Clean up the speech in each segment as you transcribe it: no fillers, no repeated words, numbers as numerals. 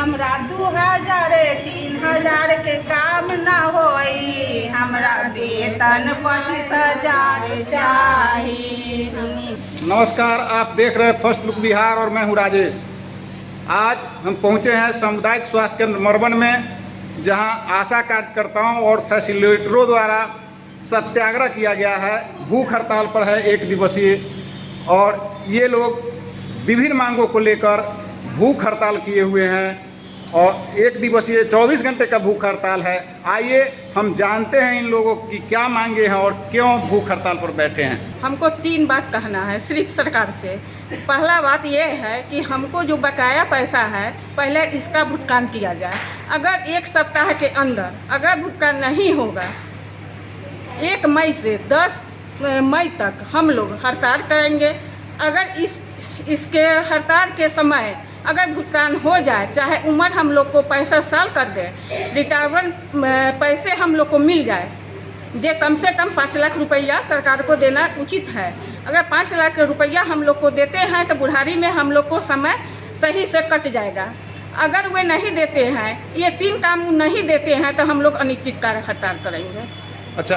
हमरा 2000 3000 के काम न होई, हमरा वेतन 25,000 चाहिए। सुनी। नमस्कार, आप देख रहे हैं फर्स्ट लुक बिहार और मैं हूं राजेश। आज हम पहुंचे हैं सामुदायिक स्वास्थ्य केंद्र मरवन में, जहां आशा कार्यकर्ताओं और फैसिलिटेटरों द्वारा सत्याग्रह किया गया है। भूख हड़ताल पर है 1 दिवसीय, और ये लोग विभिन्न मांगों को लेकर भूख हड़ताल किए हुए हैं और 1 दिवसीय 24 घंटे का भूख हड़ताल है। आइए हम जानते हैं इन लोगों की क्या मांगे हैं और क्यों भूख हड़ताल पर बैठे हैं। हमको 3 बात कहना है सिर्फ सरकार से। पहला बात ये है कि हमको जो बकाया पैसा है पहले इसका भुगतान किया जाए। अगर 1 सप्ताह के अंदर अगर भुगतान नहीं होगा, 1 मई से 10 मई तक हम लोग हड़ताल करेंगे। अगर इसके हड़ताल के समय अगर भुगतान हो जाए, चाहे उम्र हम लोग को 65 साल कर दे, रिटायरमेंट पैसे हम लोग को मिल जाए, जे कम से कम 5 लाख रुपया सरकार को देना उचित है। अगर 5 लाख रुपया हम लोग को देते हैं तो बुढ़ारी में हम लोग को समय सही से कट जाएगा। अगर वे नहीं देते हैं, ये 3 काम नहीं देते हैं, तो हम लोग अनिश्चितकाल हड़ताल करेंगे। अच्छा,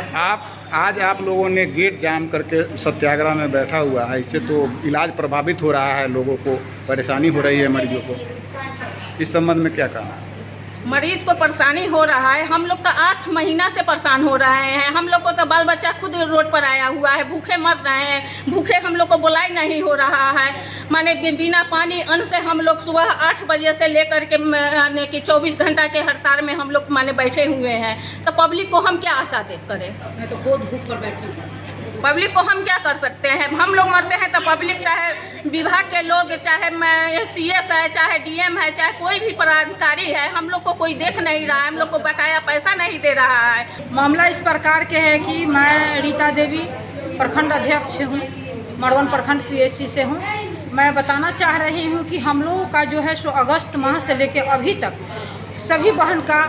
आज आप लोगों ने गेट जाम करके सत्याग्रह में बैठा हुआ है, इससे तो इलाज प्रभावित हो रहा है, लोगों को परेशानी हो रही है, मरीजों को। इस संबंध में क्या कहना है? मरीज को परेशानी हो रहा है। हम लोग तो 8 महीना से परेशान हो रहे हैं। हम लोग को तो बाल बच्चा खुद रोड पर आया हुआ है, भूखे मर रहे हैं। भूखे हम लोग को बुलाई नहीं हो रहा है। माने बिना पानी अन्न से हम लोग सुबह 8 बजे से लेकर के यानी कि 24 घंटा के हड़ताल में हम लोग माने बैठे हुए हैं। तो पब्लिक को हम क्या आशा दे करें? मैं तो बहुत भूख पर बैठी। पब्लिक को हम क्या कर सकते हैं? हम लोग मरते हैं तो पब्लिक, चाहे विभाग के लोग, चाहे CS है, चाहे DM है, चाहे कोई भी पदाधिकारी है, हम लोग को कोई देख नहीं रहा है। हम लोग को बकाया पैसा नहीं दे रहा है। मामला इस प्रकार के है कि मैं रीता देवी प्रखंड अध्यक्ष हूँ, मरवन प्रखंड PHC से हूँ। मैं बताना चाह रही हूँ कि हम लोगों का जो है सो अगस्त माह से लेकर अभी तक सभी बहन का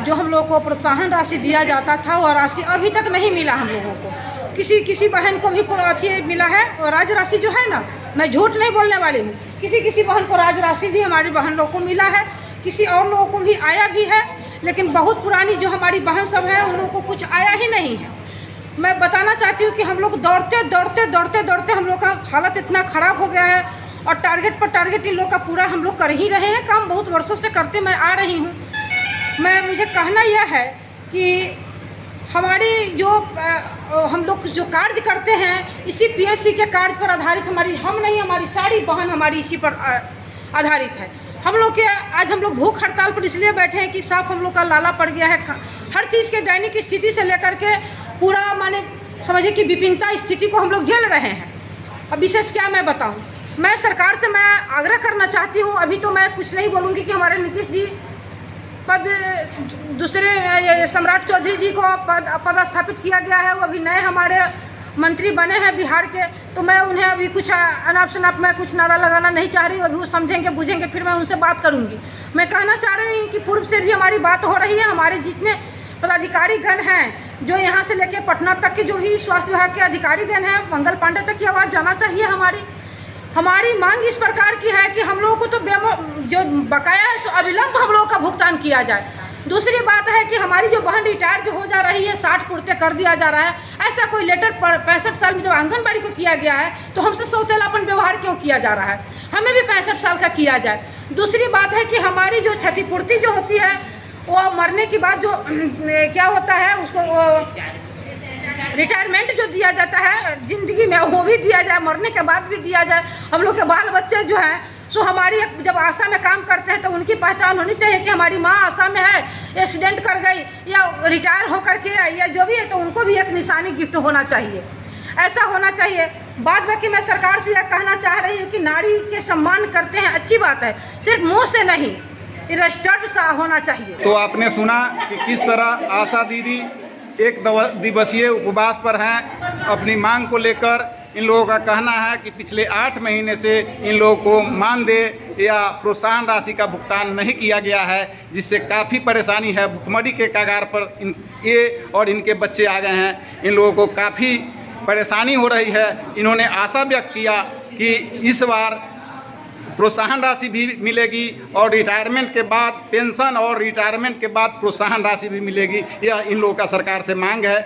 जो हम लोग को प्रोत्साहन राशि दिया जाता था, वह राशि अभी तक नहीं मिला हम लोगों को। किसी बहन को भी अथी मिला है, और राज राशि जो है ना, मैं झूठ नहीं बोलने वाली हूँ, किसी बहन को राज राशि भी हमारी बहन लोगों को मिला है, किसी और लोगों को भी आया भी है। लेकिन बहुत पुरानी जो हमारी बहन सब हैं, उन लोगों को कुछ आया ही नहीं है। मैं बताना चाहती हूँ कि हम लोग दौड़ते हम लोग का हालत इतना ख़राब हो गया है, और टारगेट पर टारगेट इन लोग का पूरा हम लोग कर ही रहे हैं। काम बहुत वर्षों से करते मैं आ रही हूँ। मुझे कहना यह है कि हमारी जो हम लोग जो कार्य करते हैं, इसी PHC के कार्य पर आधारित हमारी सारी बहन हमारी इसी पर आधारित है। हम लोग के आज हम लोग भूख हड़ताल पर इसलिए बैठे हैं कि साफ हम लोग का लाला पड़ गया है। हर चीज़ के दैनिक स्थिति से लेकर के पूरा माने समझिए कि विभिन्नता स्थिति को हम लोग झेल रहे हैं। अब विशेष क्या मैं बताऊं, मैं सरकार से मैं आग्रह करना चाहती हूं। अभी तो मैं कुछ नहीं बोलूँगी कि हमारे नीतीश जी पद दूसरे सम्राट चौधरी जी को पदस्थापित किया गया है, वो अभी नए हमारे मंत्री बने हैं बिहार के, तो मैं उन्हें अभी कुछ अनाप शनाप मैं कुछ नारा लगाना नहीं चाह रही हूँ। अभी वो समझेंगे बुझेंगे, फिर मैं उनसे बात करूँगी। मैं कहना चाह रही हूँ कि पूर्व से भी हमारी बात हो रही है। हमारे जितने पदाधिकारी गण हैं, जो यहाँ से लेकर पटना तक के जो भी स्वास्थ्य विभाग के अधिकारी गण हैं, मंगल पांडे तक की आवाज़ जाना चाहिए। हमारी मांग इस प्रकार की है कि हम लोगों को तो जो बकाया है सो अविलंब हम लोगों का भुगतान किया जाए। दूसरी बात है कि हमारी जो बहन रिटायर जो हो जा रही है, 60 पूर्ते कर दिया जा रहा है। ऐसा कोई लेटर 65 साल में जब आंगनबाड़ी को किया गया है, तो हमसे सौतेलापन व्यवहार क्यों किया जा रहा है? हमें भी 65 साल का किया जाए। दूसरी बात है कि हमारी जो क्षतिपूर्ति जो होती है, वो मरने के बाद जो क्या होता है, उसको रिटायरमेंट जो दिया जाता है ज़िंदगी में, वो भी दिया जाए, मरने के बाद भी दिया जाए। हम लोग के बाल बच्चे जो हैं सो हमारी जब आशा में काम करते हैं, तो उनकी पहचान होनी चाहिए कि हमारी माँ आशा में है, एक्सीडेंट कर गई या रिटायर होकर के या जो भी है, तो उनको भी एक निशानी गिफ्ट होना चाहिए। ऐसा होना चाहिए। बाद बाकी मैं सरकार से यह कहना चाह रही हूँ कि नारी के सम्मान करते हैं, अच्छी बात है, सिर्फ मुँह से नहीं, रजिस्टर्ड सा होना चाहिए। तो आपने सुना कि किस तरह आशा दीदी 1 दिवसीय उपवास पर हैं। अपनी मांग को लेकर इन लोगों का कहना है कि पिछले 8 महीने से इन लोगों को मानदेय या प्रोत्साहन राशि का भुगतान नहीं किया गया है, जिससे काफ़ी परेशानी है। भुखमरी के कगार पर ये और इनके बच्चे आ गए हैं। इन लोगों को काफ़ी परेशानी हो रही है। इन्होंने आशा व्यक्त किया कि इस बार प्रोत्साहन राशि भी मिलेगी और रिटायरमेंट के बाद पेंशन और रिटायरमेंट के बाद प्रोत्साहन राशि भी मिलेगी। यह इन लोगों का सरकार से मांग है।